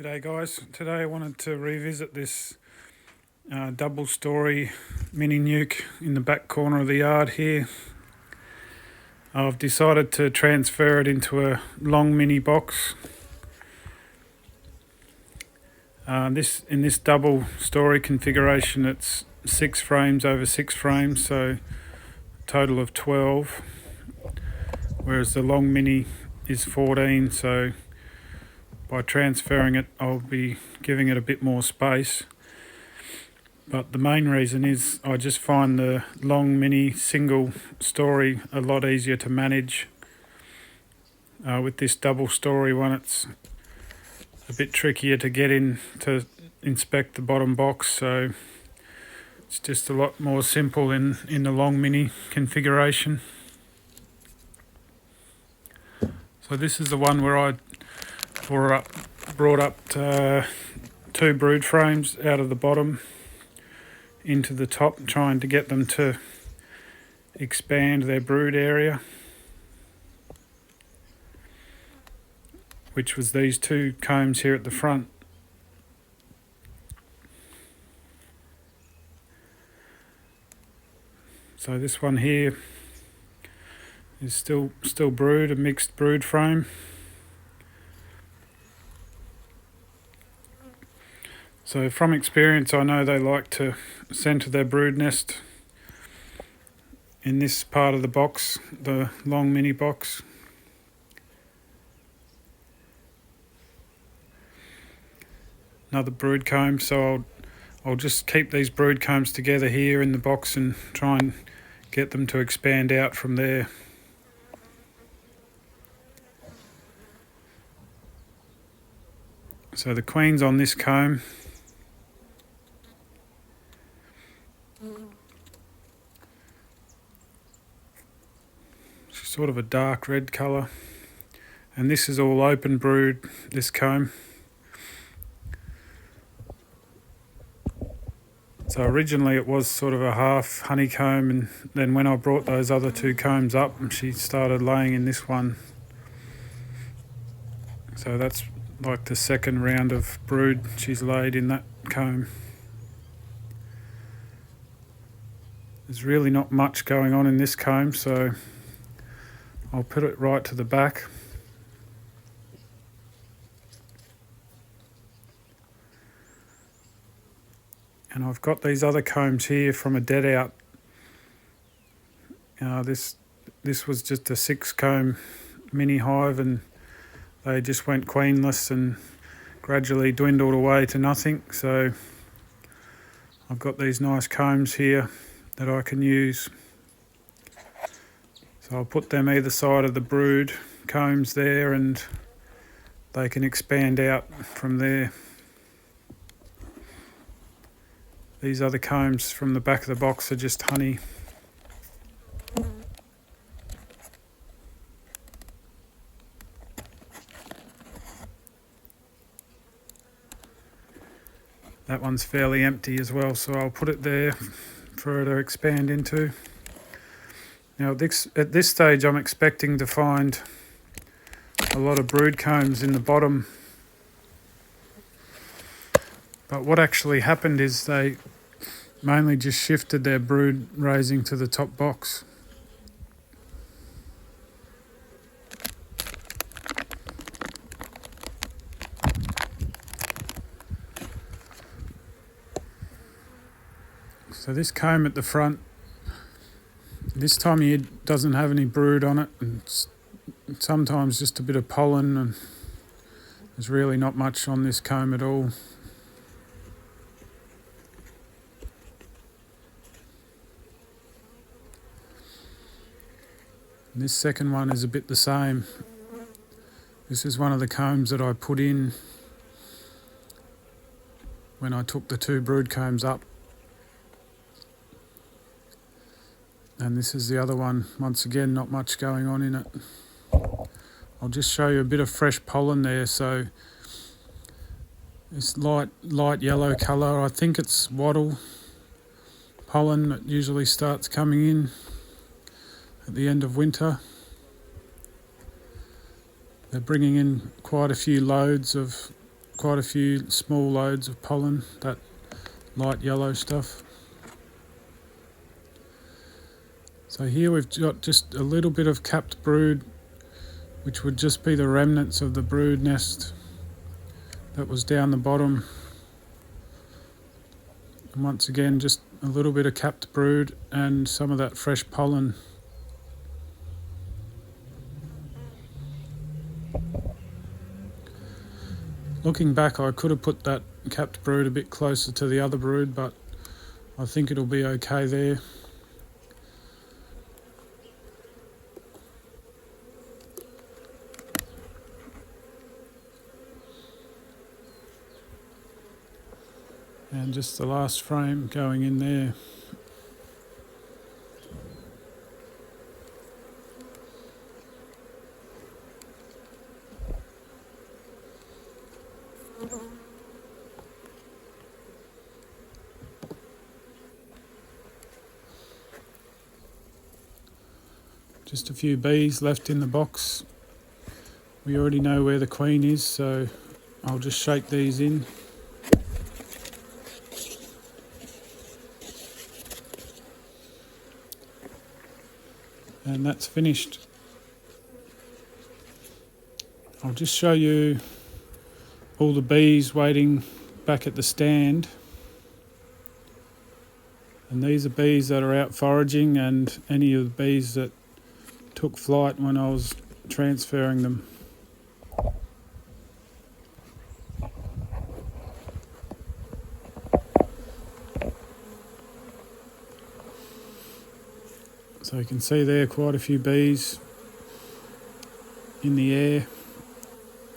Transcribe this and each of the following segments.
G'day guys, today I wanted to revisit this double story mini nuke in the back corner of the yard here. I've decided to transfer it into a long mini box. In this double story configuration it's 6 frames over 6 frames, so a total of 12, whereas the long mini is 14, so by transferring it I'll be giving it a bit more space. But the main reason is I just find the long mini single story a lot easier to manage. With this double story one it's a bit trickier to get in to inspect the bottom box, so it's just a lot more simple in the long mini configuration. So this is the one where I brought up 2 brood frames out of the bottom into the top, trying to get them to expand their brood area, which was these 2 combs here at the front. So this one here is still brood, a mixed brood frame. So from experience I know they like to centre their brood nest in this part of the box, the long mini box. Another brood comb, so I'll just keep these brood combs together here in the box and try and get them to expand out from there. So the queen's on this comb. She's sort of a dark red colour, and this is all open brood, this comb. So originally it was sort of a half honeycomb, and then when I brought those other 2 combs up, she started laying in this one. So that's like the second round of brood she's laid in that comb. There's really not much going on in this comb, so I'll put it right to the back. And I've got these other combs here from a dead out. This was just a 6 comb mini hive, and they just went queenless and gradually dwindled away to nothing. So I've got these nice combs here that I can use. So I'll put them either side of the brood combs there, and they can expand out from there. These other combs from the back of the box are just honey. That one's fairly empty as well, so I'll put it there for her to expand into. Now at this stage I'm expecting to find a lot of brood combs in the bottom, but what actually happened is they mainly just shifted their brood raising to the top box. So this comb at the front, this time of year doesn't have any brood on it, and sometimes just a bit of pollen, and there's really not much on this comb at all. And this second one is a bit the same. This is one of the combs that I put in when I took the 2 brood combs up. And this is the other one. Once again, not much going on in it. I'll just show you a bit of fresh pollen there. So this light yellow colour, I think it's wattle pollen that usually starts coming in at the end of winter. They're bringing in quite a few loads of quite a few small loads of pollen, that light yellow stuff. So here we've got just a little bit of capped brood, which would just be the remnants of the brood nest that was down the bottom. And once again, just a little bit of capped brood and some of that fresh pollen. Looking back, I could have put that capped brood a bit closer to the other brood, but I think it'll be okay there. And just the last frame going in there. Just a few bees left in the box. We already know where the queen is, so I'll just shake these in. And that's finished. I'll just show you all the bees waiting back at the stand. And these are bees that are out foraging and any of the bees that took flight when I was transferring them. So you can see there quite a few bees in the air,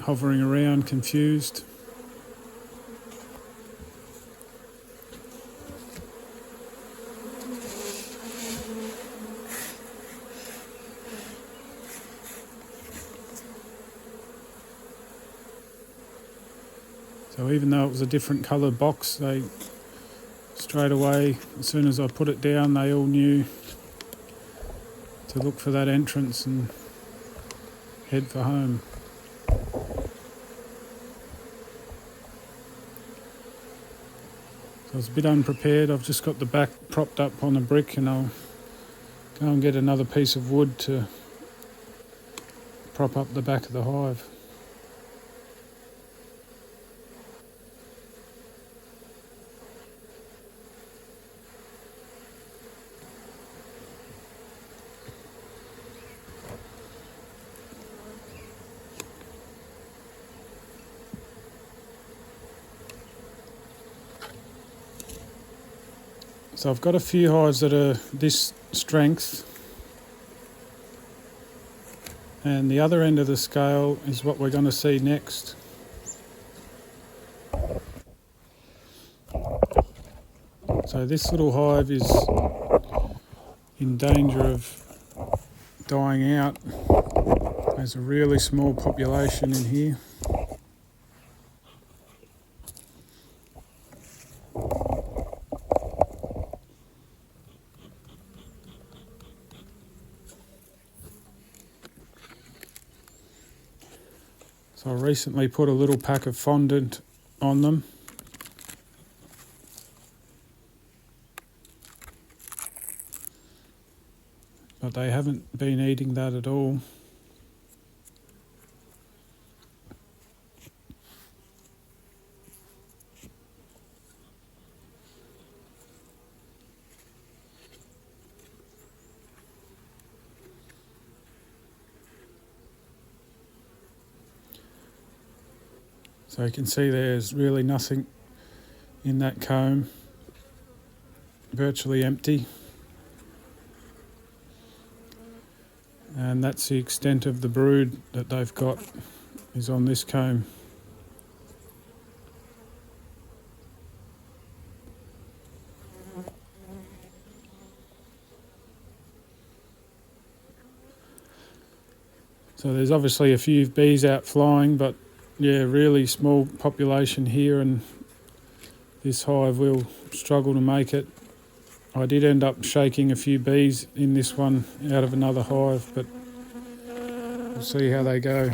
hovering around, confused. So even though it was a different colour box, they straight away, as soon as I put it down, they all knew to look for that entrance and head for home. So I was a bit unprepared. I've just got the back propped up on a brick, and I'll go and get another piece of wood to prop up the back of the hive. So I've got a few hives that are this strength, and the other end of the scale is what we're going to see next. So this little hive is in danger of dying out. There's a really small population in here. So I recently put a little pack of fondant on them. But they haven't been eating that at all. So you can see there's really nothing in that comb, virtually empty. And that's the extent of the brood that they've got, is on this comb. So there's obviously a few bees out flying, but yeah, really small population here, and this hive will struggle to make it. I did end up shaking a few bees in this one out of another hive, but we'll see how they go.